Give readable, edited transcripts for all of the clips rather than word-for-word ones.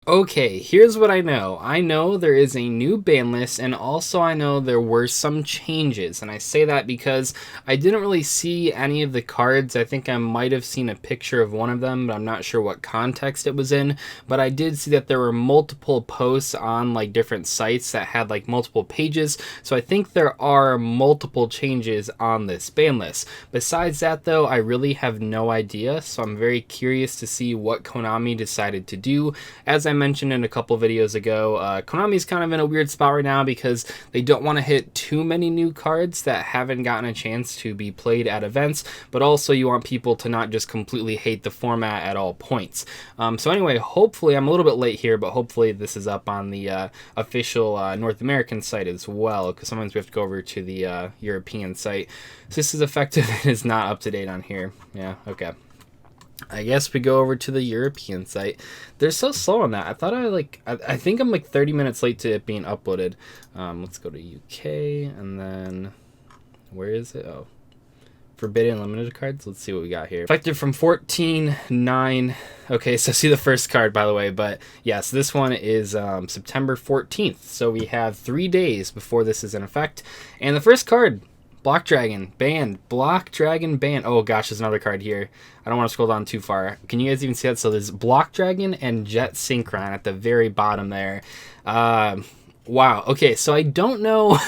Okay, here's what I know. I know there is a new ban list, and also I know there were some changes. And I say that because I didn't really see any of the cards. I think I might have seen a picture of one of them, but I'm not sure what context it was in. But I did see that there were multiple posts on like different sites that had like multiple pages. So I think there are multiple changes on this ban list. Besides that, though, I really have no idea. So I'm very curious to see what Konami decided to do. As I mentioned in a couple videos ago, Konami's kind of in a weird spot right now because they don't want to hit too many new cards that haven't gotten a chance to be played at events, but also you want people to not just completely hate the format at all points. So anyway, hopefully, I'm a little bit late here, but hopefully this is up on the official North American site as well, because sometimes we have to go over to the European site. So this is effective and is not up to date on here. Yeah, okay. I guess we go over to the European site. They're so slow on that. I thought I think I'm like 30 minutes late to it being uploaded. Let's go to UK, and then where is it? Oh, Forbidden Limited cards. Let's see what we got here. Effective from 14/9. Okay, so see the first card, by the way. But yes, so this one is September 14th. So we have 3 days before this is in effect. And the first card, Block Dragon banned. Block Dragon banned. Oh gosh, there's another card here. I don't want to scroll down too far. Can you guys even see that? So there's Block Dragon and Jet Synchron at the very bottom there. Wow. Okay, so I don't know.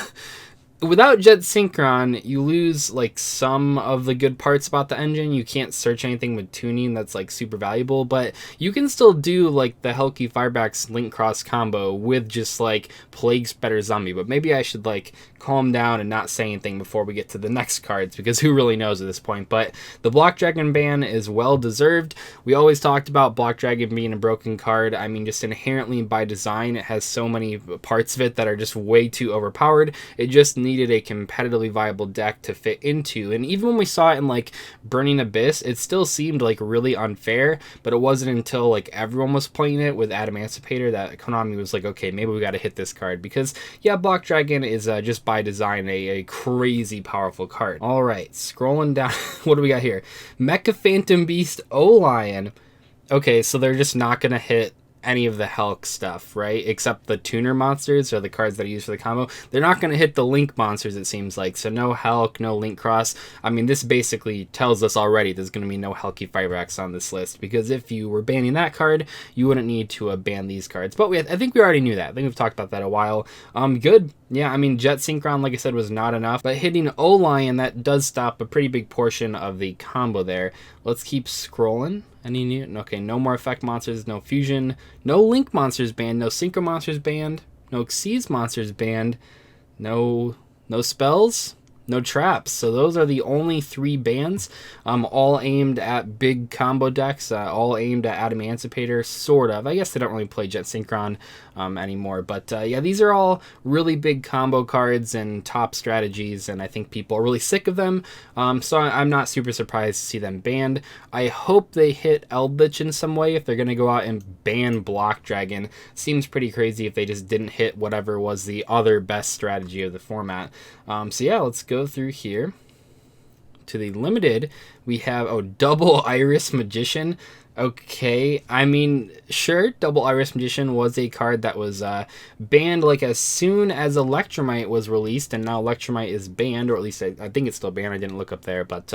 Without Jet Synchron, you lose like some of the good parts about the engine. You can't search anything with tuning that's like super valuable, but you can still do like the Hellkey Fireback's Link Cross combo with just like Plague Spreader Zombie. But maybe I should like calm down and not say anything before we get to the next cards, because who really knows at this point. But the Block Dragon ban is well deserved. We always talked about Block Dragon being a broken card. I mean, just inherently by design, it has so many parts of it that are just way too overpowered. It just needed a competitively viable deck to fit into. And even when we saw it in like Burning Abyss, it still seemed like really unfair, but it wasn't until like everyone was playing it with Emancipator that Konami was like, okay, maybe we got to hit this card, because yeah, Block Dragon is just by design a crazy powerful card. All right, scrolling down. What do we got here? Mecha Phantom Beast O-Lion. Okay, so they're just not gonna hit any of the Hulk stuff, right? Except the tuner monsters, or the cards that I use for the combo. They're not going to hit the Link monsters, it seems like. So no Hulk, no Link Cross. I mean, this basically tells us already there's going to be no Hellkey Firebacks on this list, because if you were banning that card, you wouldn't need to ban these cards. But I think we already knew that. I think we've talked about that a while. Good. Yeah, I mean, Jet Synchron, like I said, was not enough. But hitting O-Lion, that does stop a pretty big portion of the combo there. Let's keep scrolling. Any new? Okay, no more effect monsters, no fusion, no Link monsters banned, no Synchro monsters banned, no Xyz monsters banned, no spells, no traps. So those are the only 3 bans, all aimed at big combo decks, all aimed at Emancipator, sort of. I guess they don't really play Jet Synchron anymore, but yeah, these are all really big combo cards and top strategies, and I think people are really sick of them, so I'm not super surprised to see them banned. I hope they hit Eldritch in some way if they're going to go out and ban Block Dragon. Seems pretty crazy if they just didn't hit whatever was the other best strategy of the format. So yeah, let's go through here to the limited. We have Double Iris Magician. Okay, I mean, sure, Double Iris Magician was a card that was banned like as soon as Electromite was released, and now Electromite is banned, or at least I think it's still banned. I didn't look up there, but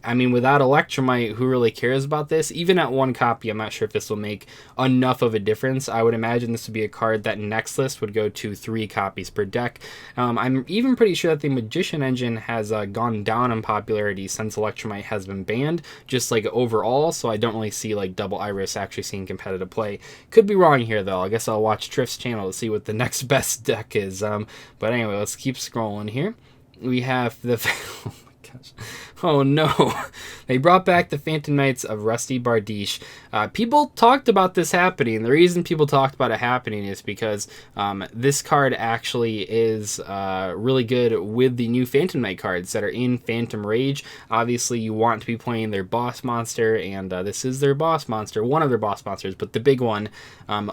I mean, without Electromite, who really cares about this? Even at 1 copy, I'm not sure if this will make enough of a difference. I would imagine this would be a card that next list would go to 3 copies per deck. I'm even pretty sure that the Magician engine has gone down in popularity since Electromite has been banned, just like overall, so I don't really see like Double Iris actually seeing competitive play. Could be wrong here, though. I guess I'll watch Triff's channel to see what the next best deck is. But anyway, let's keep scrolling here. We have the... Oh my gosh. Oh no, they brought back the Phantom Knights of Rusty Bardiche. People talked about this happening. The reason people talked about it happening is because this card actually is really good with the new Phantom Knight cards that are in Phantom Rage. Obviously, you want to be playing their boss monster, and this is their boss monster, one of their boss monsters, but the big one.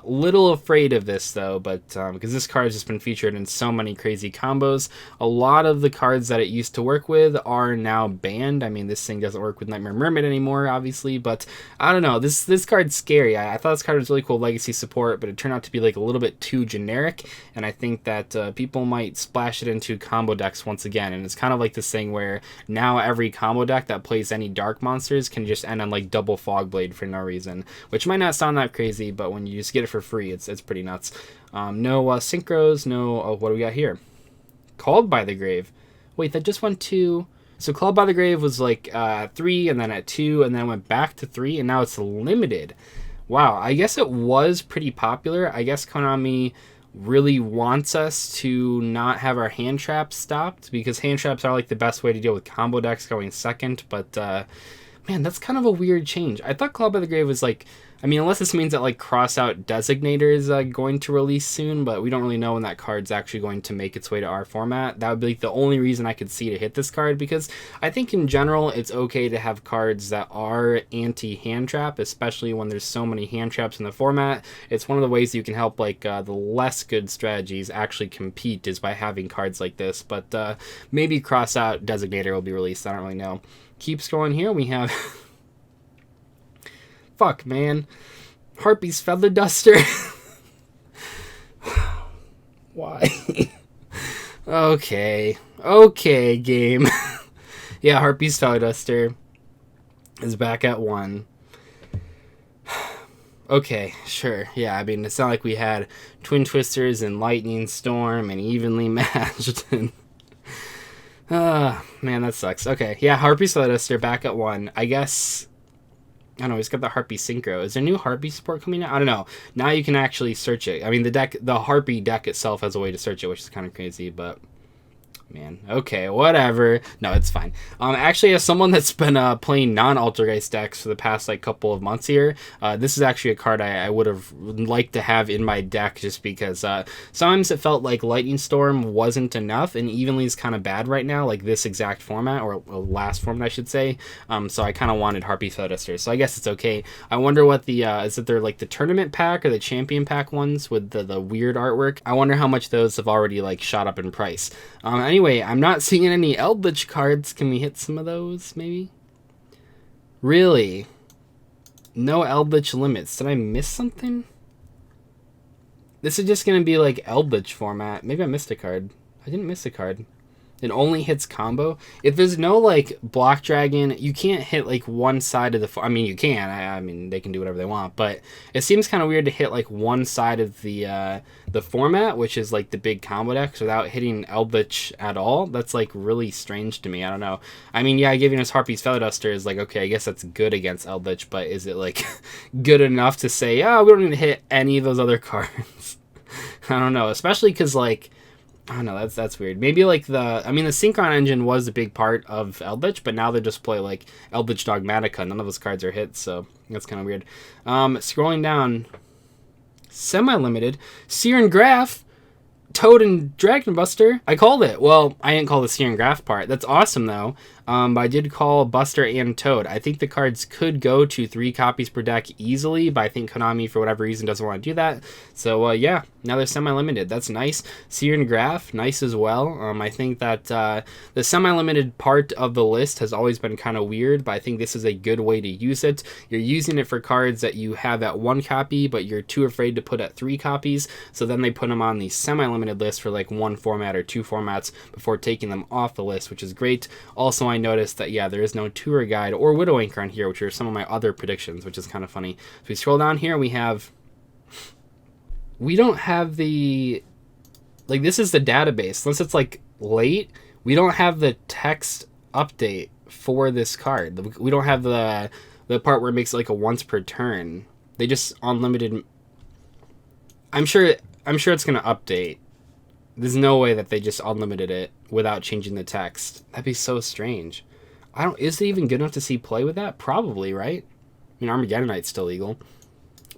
Little afraid of this, though, but because this card has just been featured in so many crazy combos. A lot of the cards that it used to work with are are now banned. I mean, this thing doesn't work with Nightmare Mermaid anymore, obviously, but I don't know. This card's scary. I thought this card was really cool legacy support, but it turned out to be like a little bit too generic, and I think that people might splash it into combo decks once again, and it's kind of like this thing where now every combo deck that plays any dark monsters can just end on like double Fogblade for no reason, which might not sound that crazy, but when you just get it for free, it's pretty nuts. No synchros, no, what do we got here? Called by the Grave. Wait, that just went to... So Called by the Grave was like 3, and then at 2, and then went back to 3, and now it's limited. Wow, I guess it was pretty popular. I guess Konami really wants us to not have our hand traps stopped, because hand traps are like the best way to deal with combo decks going second, but man, that's kind of a weird change. I thought Called by the Grave was like... I mean, unless this means that like Crossout Designator is going to release soon, but we don't really know when that card's actually going to make its way to our format. That would be like the only reason I could see to hit this card, because I think in general it's okay to have cards that are anti-hand trap, especially when there's so many hand traps in the format. It's one of the ways you can help like the less good strategies actually compete is by having cards like this, but maybe Crossout Designator will be released. I don't really know. Keep scrolling here. We have... Fuck, man. Harpy's Feather Duster. Why? Okay. Okay, game. Yeah, Harpy's Feather Duster is back at 1. Okay, sure. Yeah, I mean, it's not like we had Twin Twisters and Lightning Storm and Evenly Matched. And man, that sucks. Okay, yeah, Harpy's Feather Duster back at 1. I guess... I don't know, he's got the Harpy Synchro. Is there new Harpy support coming out? I don't know. Now you can actually search it. I mean, the Harpy deck itself has a way to search it, which is kind of crazy, but... Man, okay, whatever. No, it's fine. Actually, as someone that's been playing non-Altergeist decks for the past like couple of months here, this is actually a card I would have liked to have in my deck, just because sometimes it felt like Lightning Storm wasn't enough, and Evenly is kind of bad right now, like this exact format, or last format I should say. So I kind of wanted Harpy Duster, so I guess it's okay. I wonder what the is it they're like the tournament pack or the champion pack ones with the weird artwork. I wonder how much those have already like shot up in price. Anyway, I'm not seeing any Eldritch cards. Can we hit some of those, maybe? Really? No Eldritch limits. Did I miss something? This is just going to be like Eldritch format. Maybe I missed a card. I didn't miss a card. It only hits combo. If there's no like block dragon, you can't hit like one side of the... I mean, you can. I mean, they can do whatever they want, but it seems kind of weird to hit like one side of the format, which is like the big combo decks, without hitting Eldritch at all. That's like really strange to me. I don't know. I mean, yeah, giving us Harpy's Feather Duster is like, okay, I guess that's good against Eldritch, but is it like good enough to say, oh, we don't need to hit any of those other cards? I don't know, especially because like... I don't know, that's weird. Maybe like the Synchron engine was a big part of Eldritch, but now they just play like Eldritch Dogmatica. None of those cards are hits, so that's kind of weird. Scrolling down, semi-limited, Seer and Graph, Toad and Dragon Buster. I called it. Well, I didn't call the Seer and Graph part. That's awesome though. But I did call Buster and Toad. I think the cards could go to 3 copies per deck easily, but I think Konami, for whatever reason, doesn't want to do that. So, yeah, now they're semi-limited. That's nice. Seer and Graph, nice as well. I think that the semi-limited part of the list has always been kind of weird, but I think this is a good way to use it. You're using it for cards that you have at 1 copy, but you're too afraid to put at 3 copies, so then they put them on the semi-limited list for like 1 format or 2 formats before taking them off the list, which is great. Also, I noticed that, yeah, there is no tour guide or Widow Anchor on here, which are some of my other predictions, which is kind of funny. If we scroll down here, we don't have the, like, this is the database. Unless it's like late, we don't have the text update for this card. We don't have the part where it makes it like a once per turn. They just unlimited. I'm sure it's gonna update. There's no way that they just unlimited it without changing the text. That'd be so strange. Is it even good enough to see play with that? Probably, right? I mean, Armageddonite's still legal.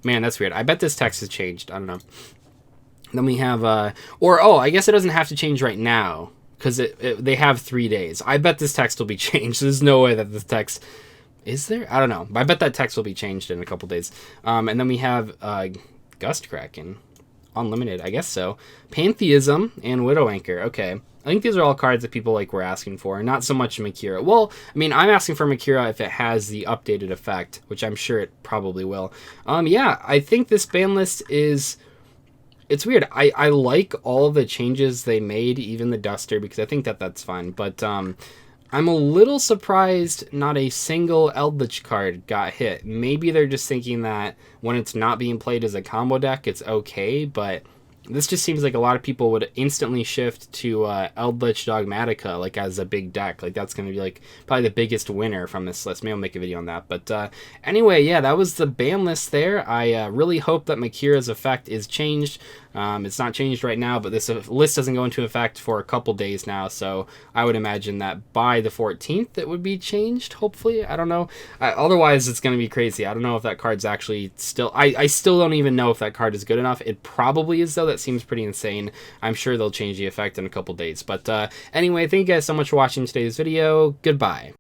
Man, that's weird. I bet this text has changed. I don't know. Then we have, I guess it doesn't have to change right now, because they have 3 days. I bet this text will be changed. There's no way that this text... Is there? I don't know. I bet that text will be changed in a couple days. And then we have Gust Kraken. unlimited, I guess so. Pantheism and Widow Anchor. Okay. I think these are all cards that people like were asking for, not so much Makira. Well, I mean, I'm asking for Makira if it has the updated effect, which I'm sure it probably will. Yeah, I think this ban list is... It's weird. I like all the changes they made, even the Duster, because I think that that's fine. But I'm a little surprised not a single Eldritch card got hit. Maybe they're just thinking that when it's not being played as a combo deck, it's okay, but... This just seems like a lot of people would instantly shift to Eldritch Dogmatica, like, as a big deck. Like, that's going to be, like, probably the biggest winner from this list. Maybe I'll make a video on that. But anyway, yeah, that was the ban list there. I really hope that Makira's effect is changed. It's not changed right now, but this list doesn't go into effect for a couple days now, so I would imagine that by the 14th it would be changed, hopefully. I don't know. Otherwise, it's going to be crazy. I don't know if that card's actually still... I still don't even know if that card is good enough. It probably is, though. That seems pretty insane. I'm sure they'll change the effect in a couple days. But anyway, thank you guys so much for watching today's video. Goodbye.